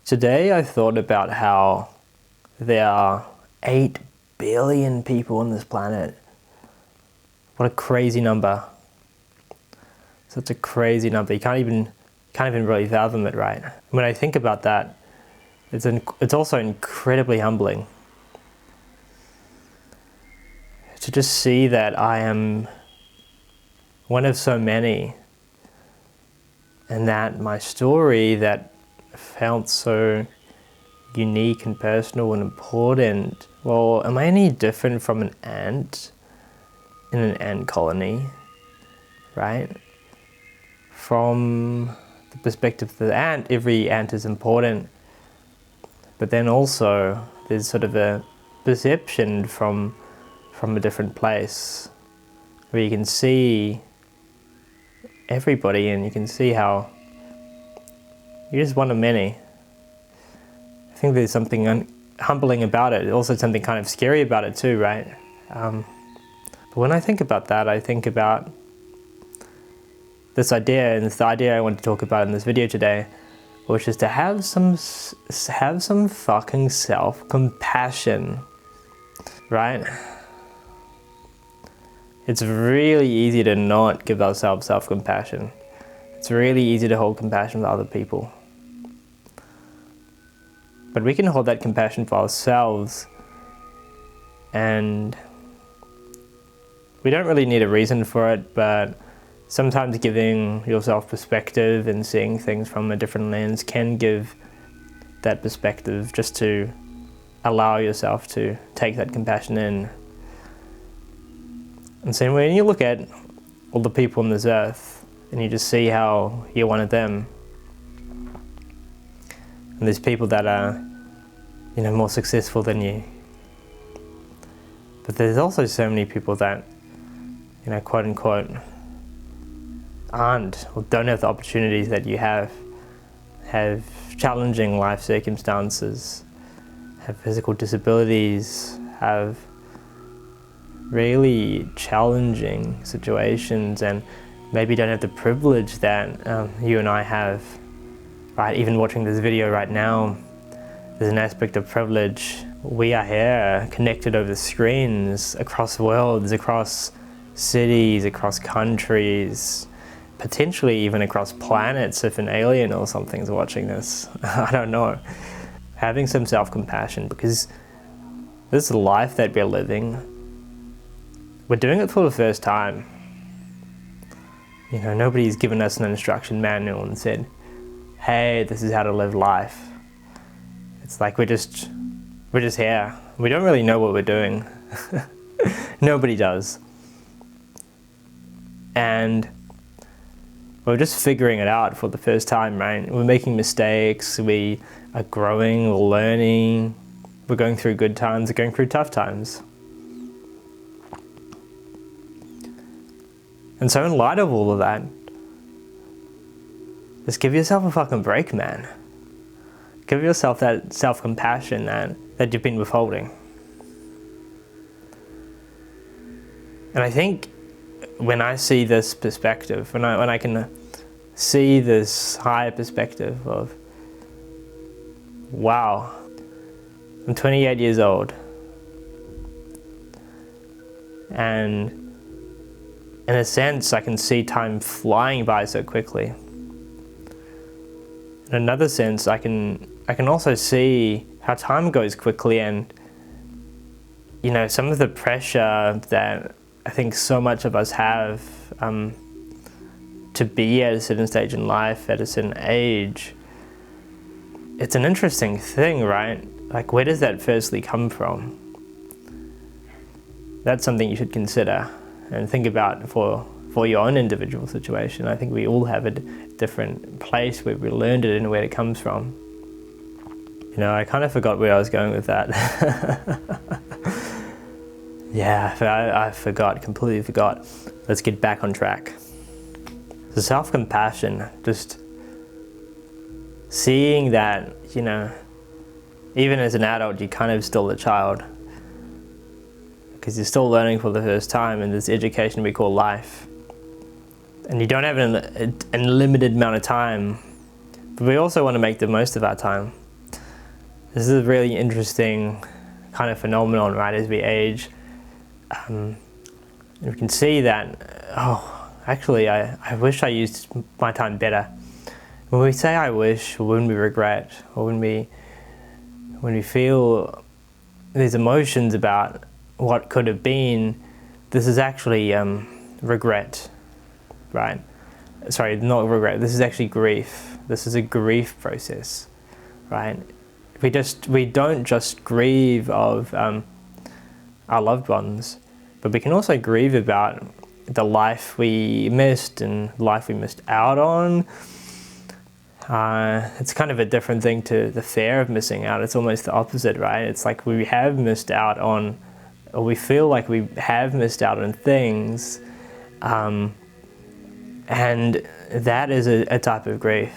Today I thought about how there are 8 billion people on this planet. What a crazy number. Such a crazy number. You can't even really fathom it, right? When I think about that, it's also incredibly humbling to just see that I am one of so many, and that my story that felt so unique and personal and important. Well, am I any different from an ant in an ant colony, right? From the perspective of the ant, every ant is important, but then also there's sort of a perception from a different place where you can see everybody and you can see how you're just one of many. I think there's something humbling about it. Also something kind of scary about it too, right? But when I think about that, I think about this idea, and it's the idea I want to talk about in this video today, which is to have some fucking self-compassion, right? It's really easy to not give ourselves self-compassion. It's really easy to hold compassion for other people. But we can hold that compassion for ourselves, and we don't really need a reason for it, but sometimes giving yourself perspective and seeing things from a different lens can give that perspective, just to allow yourself to take that compassion in. And so when you look at all the people on this earth and you just see how you're one of them, and there's people that are, more successful than you, but there's also so many people that, quote unquote, aren't or don't have the opportunities that you have challenging life circumstances, have physical disabilities, have really challenging situations, and maybe don't have the privilege that you and I have, right? Even watching this video right now, there's an aspect of privilege. We are here connected over screens across worlds, across cities, across countries, potentially even across planets if an alien or something's watching this. I don't know. Having some self-compassion, because this life that we're living, we're doing it for the first time. Nobody's given us an instruction manual and said, hey, this is how to live life. It's like we're just here. We don't really know what we're doing. Nobody does. And we're just figuring it out for the first time, right? We're making mistakes, we are growing, we're learning, we're going through good times, we're going through tough times. And so in light of all of that, just give yourself a fucking break, man. Give yourself that self-compassion that you've been withholding. And I think when I see this perspective, when I can see this higher perspective of, wow, I'm 28 years old, and in a sense I can see time flying by so quickly. In another sense, I can also see how time goes quickly, and some of the pressure that I think so much of us have to be at a certain stage in life, at a certain age. It's an interesting thing, right? Like, where does that firstly come from? That's something you should consider and think about for your own individual situation. I think we all have a different place where we learned it and where it comes from. I kind of forgot where I was going with that. Yeah, I forgot, completely forgot. Let's get back on track. So self-compassion, just seeing that, even as an adult, you're kind of still a child, because you're still learning for the first time in this education we call life. And you don't have an unlimited amount of time, but we also want to make the most of our time. this is a really interesting kind of phenomenon, right? As we age, we can see that, oh, actually, I wish I used my time better. When we say I wish, or when we regret, or when we feel these emotions about what could have been, this is actually regret, right? Sorry, not regret, this is actually grief. This is a grief process, right? We don't just grieve of our loved ones, but we can also grieve about the life we missed and life we missed out on. It's kind of a different thing to the fear of missing out. It's almost the opposite, right? It's like we have missed out on, or we feel like we have missed out on things, and that is a type of grief.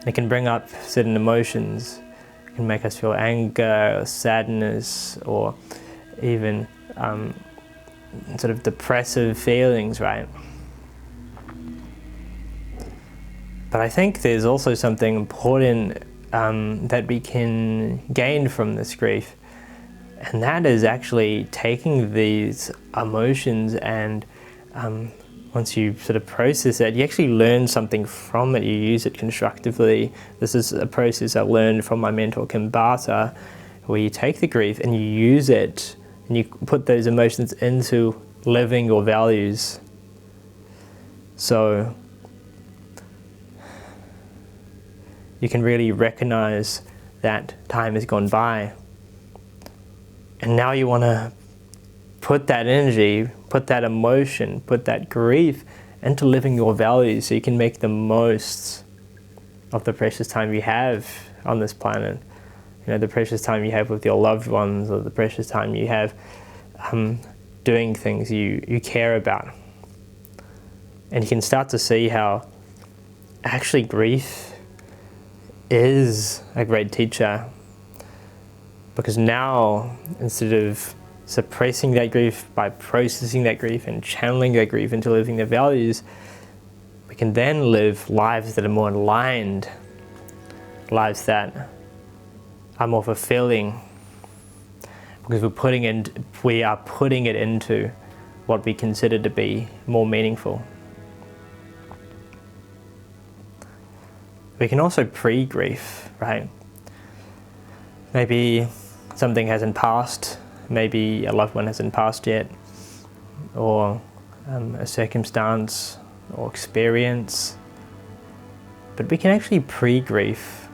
It can bring up certain emotions. It can make us feel anger, or sadness, or even sort of depressive feelings, right? But I think there's also something important that we can gain from this grief, and that is actually taking these emotions and once you sort of process it, you actually learn something from it, you use it constructively. This is a process I learned from my mentor, Kim Barter, where you take the grief and you use it and you put those emotions into living your values. So you can really recognize that time has gone by. And now you want to put that energy, put that emotion, put that grief into living your values so you can make the most of the precious time you have on this planet. You know, the precious time you have with your loved ones, or the precious time you have doing things you care about. And you can start to see how actually grief is a great teacher, because now, instead of suppressing that grief, by processing that grief and channeling that grief into living their values, we can then live lives that are more aligned, lives that are more fulfilling, because we are putting it into what we consider to be more meaningful. We can also pre-grief, right? Maybe something hasn't passed, maybe a loved one hasn't passed yet, or a circumstance or experience, but we can actually pre-grief,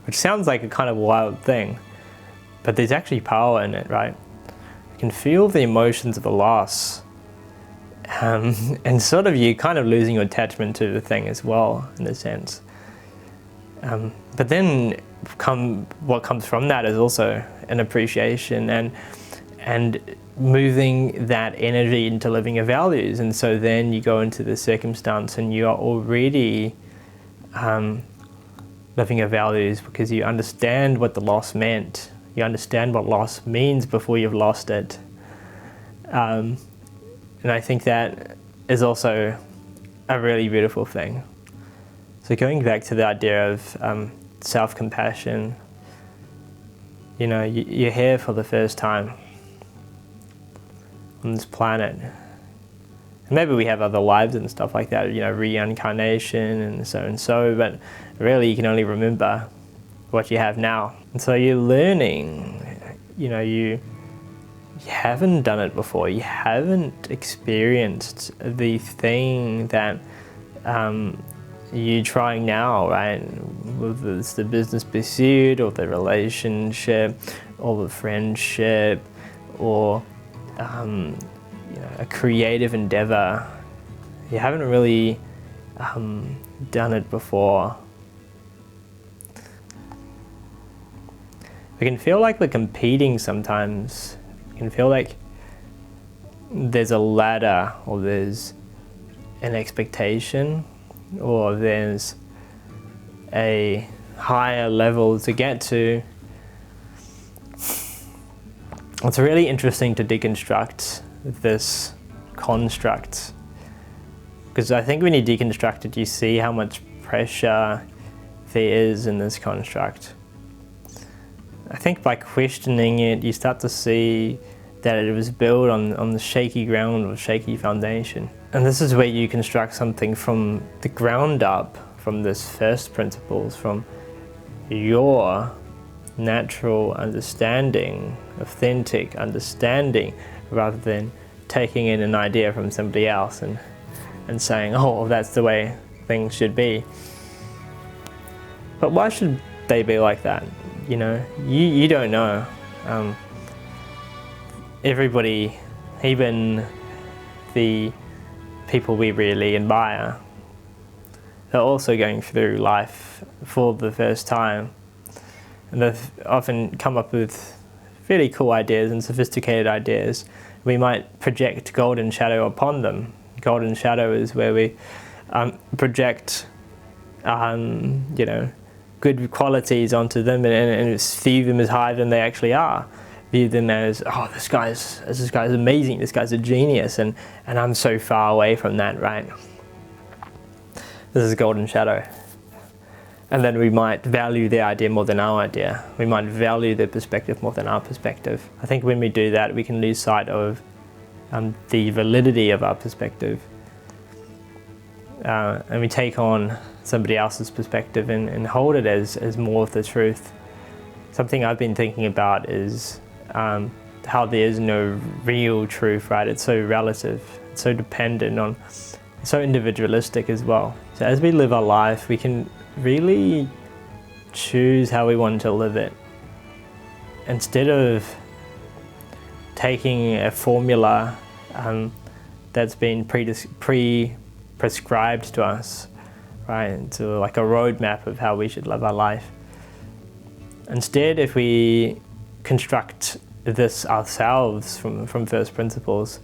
which sounds like a kind of wild thing, but there's actually power in it, right? You can feel the emotions of the loss, and sort of you kind of losing your attachment to the thing as well, in a sense. But then what comes from that is also an appreciation and moving that energy into living your values. And so then you go into the circumstance and you are already living your values, because you understand what the loss meant. You understand what loss means before you've lost it. And I think that is also a really beautiful thing. So going back to the idea of self-compassion, you know, you're here for the first time on this planet. And maybe we have other lives and stuff like that, you know, reincarnation and so, but really you can only remember what you have now. And so you're learning, you know, you haven't done it before, you haven't experienced the thing that you're trying now, right? Whether it's the business pursuit or the relationship or the friendship or you know, a creative endeavor. You haven't really done it before. We can feel like we're competing sometimes. We can feel like there's a ladder, or there's an expectation, or there's a higher level to get to. It's really interesting to deconstruct this construct, because I think when you deconstruct it, you see how much pressure there is in this construct. I think by questioning it, you start to see that it was built on the shaky ground or shaky foundation. And this is where you construct something from the ground up, from this first principles, from your natural understanding, authentic understanding, rather than taking in an idea from somebody else and saying, oh, well, that's the way things should be. But why should they be like that? You know, you don't know. Everybody, even the people we really admire, they're also going through life for the first time. And they've often come up with really cool ideas and sophisticated ideas. We might project golden shadow upon them. Golden shadow is where we project, you know, good qualities onto them and view them as higher than they actually are. View them as, oh, this guy's amazing, this guy's a genius, and I'm so far away from that, right? This is golden shadow. And then we might value their idea more than our idea. We might value their perspective more than our perspective. I think when we do that, we can lose sight of the validity of our perspective. And we take on somebody else's perspective and hold it as more of the truth. Something I've been thinking about is how there is no real truth, right? It's so relative, it's so dependent on, it's so individualistic as well. So as we live our life, we can really choose how we want to live it. Instead of taking a formula that's been prescribed to us, right, to like a roadmap of how we should live our life. Instead, if we construct this ourselves from first principles,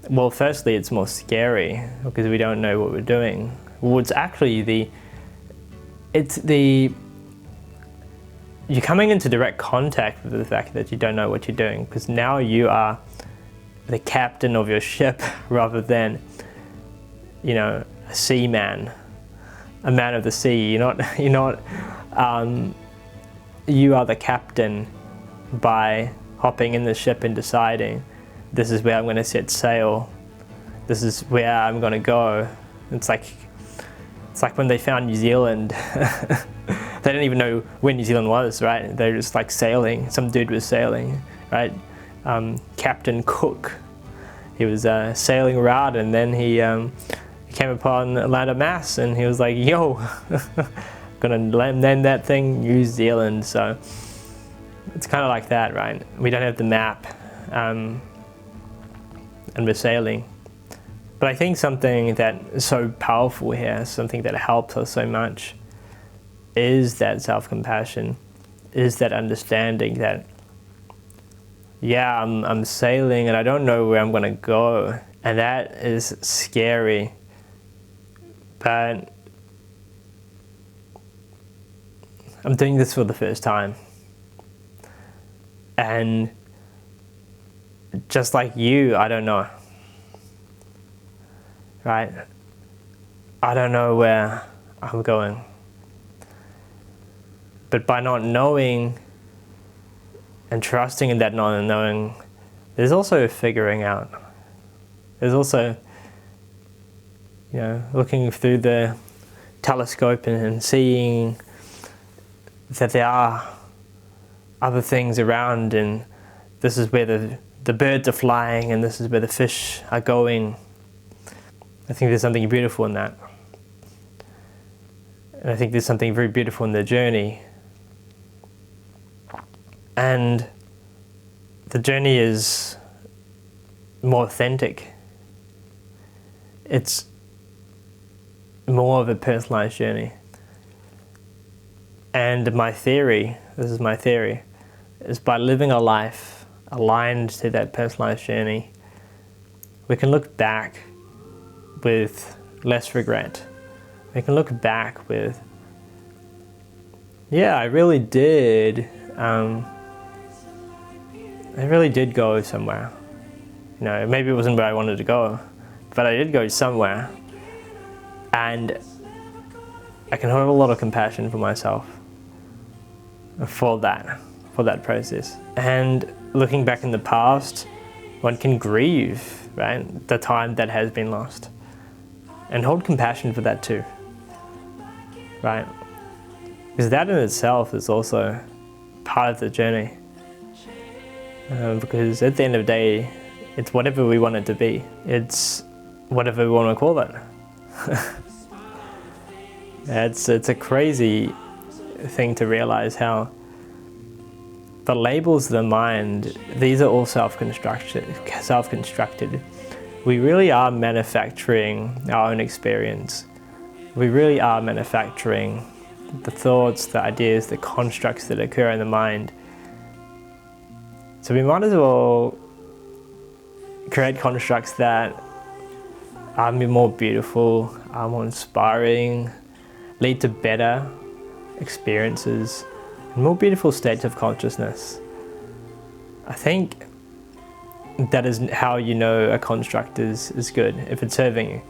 well, firstly, it's more scary because we don't know what we're doing. Well, it's actually you're coming into direct contact with the fact that you don't know what you're doing, because now you are the captain of your ship rather than, you know, a seaman, a man of the sea. You are the captain by hopping in the ship and deciding, this is where I'm going to set sail, this is where I'm going to go. It's like when they found New Zealand. They didn't even know where New Zealand was, right? They were just like sailing. Some dude was sailing, right? Captain Cook. He was sailing around, and then he came upon a land of mass, and he was like, yo, gonna name that thing New Zealand. So it's kind of like that, right? We don't have the map, and we're sailing. But I think something that is so powerful here, something that helps us so much, is that self-compassion, is that understanding that, yeah, I'm sailing and I don't know where I'm going to go, and that is scary. But I'm doing this for the first time, and just like you, I don't know, right? I don't know where I'm going. But by not knowing and trusting in that not knowing, there's also figuring out. There's also, you know, looking through the telescope and seeing that there are other things around, and this is where the birds are flying, and this is where the fish are going. I think there's something beautiful in that. And I think there's something very beautiful in the journey. And the journey is more authentic. It's more of a personalized journey. And my theory, this is my theory, is by living a life aligned to that personalized journey, we can look back with less regret. We can look back with, yeah, I really did go somewhere. You know, maybe it wasn't where I wanted to go, but I did go somewhere. And I can hold a lot of compassion for myself for that process. And looking back in the past, one can grieve, right, the time that has been lost, and hold compassion for that too, right? Because that in itself is also part of the journey. Because at the end of the day, it's whatever we want it to be. It's whatever we want to call it. It's a crazy thing to realize how the labels of the mind, these are all self-constructed. We really are manufacturing our own experience. We really are manufacturing the thoughts, the ideas, the constructs that occur in the mind. So we might as well create constructs that are more beautiful, are more inspiring, lead to better experiences, and more beautiful states of consciousness. I think that is how you know a construct is good, if it's serving you,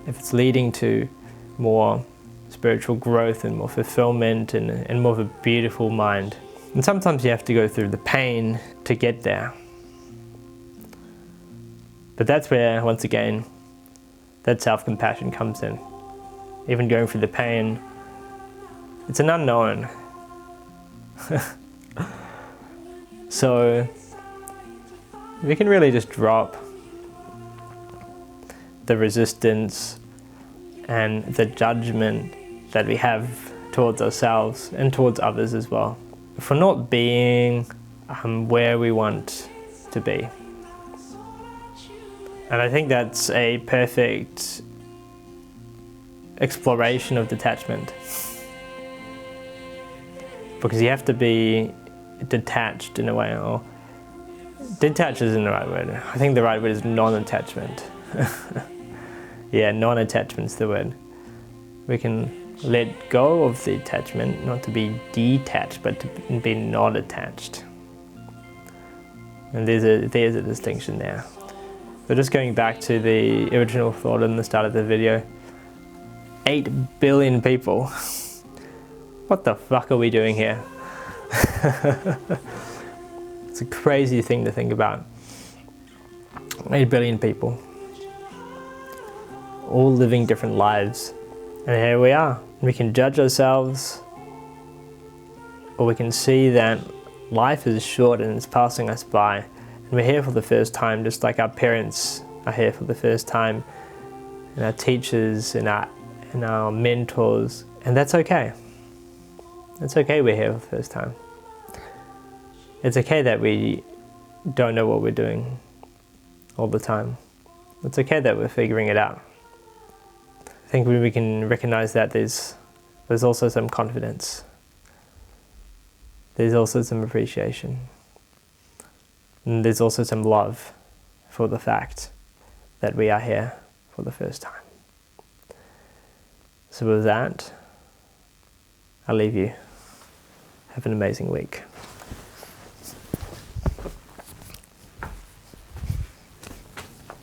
if it's leading to more spiritual growth and more fulfillment and more of a beautiful mind. And sometimes you have to go through the pain to get there. But that's where, once again, that self-compassion comes in. Even going through the pain, it's an unknown. So we can really just drop the resistance and the judgment that we have towards ourselves and towards others as well, for not being where we want to be. And I think that's a perfect exploration of detachment, because you have to be detached in a way, or detached isn't the right word. I think the right word is non-attachment. Yeah, non-attachment's the word. We can let go of the attachment, not to be detached, but to be not attached. And there's a distinction there. So just going back to the original thought in the start of the video, 8 billion people. What the fuck are we doing here? It's a crazy thing to think about. 8 billion people, all living different lives. And here we are. We can judge ourselves, or we can see that life is short and it's passing us by. And we're here for the first time, just like our parents are here for the first time, and our teachers and our mentors. And that's okay. It's okay we're here for the first time. It's okay that we don't know what we're doing all the time. It's okay that we're figuring it out. I think when we can recognize that, there's also some confidence. There's also some appreciation. And there's also some love for the fact that we are here for the first time. So with that, I'll leave you. Have an amazing week.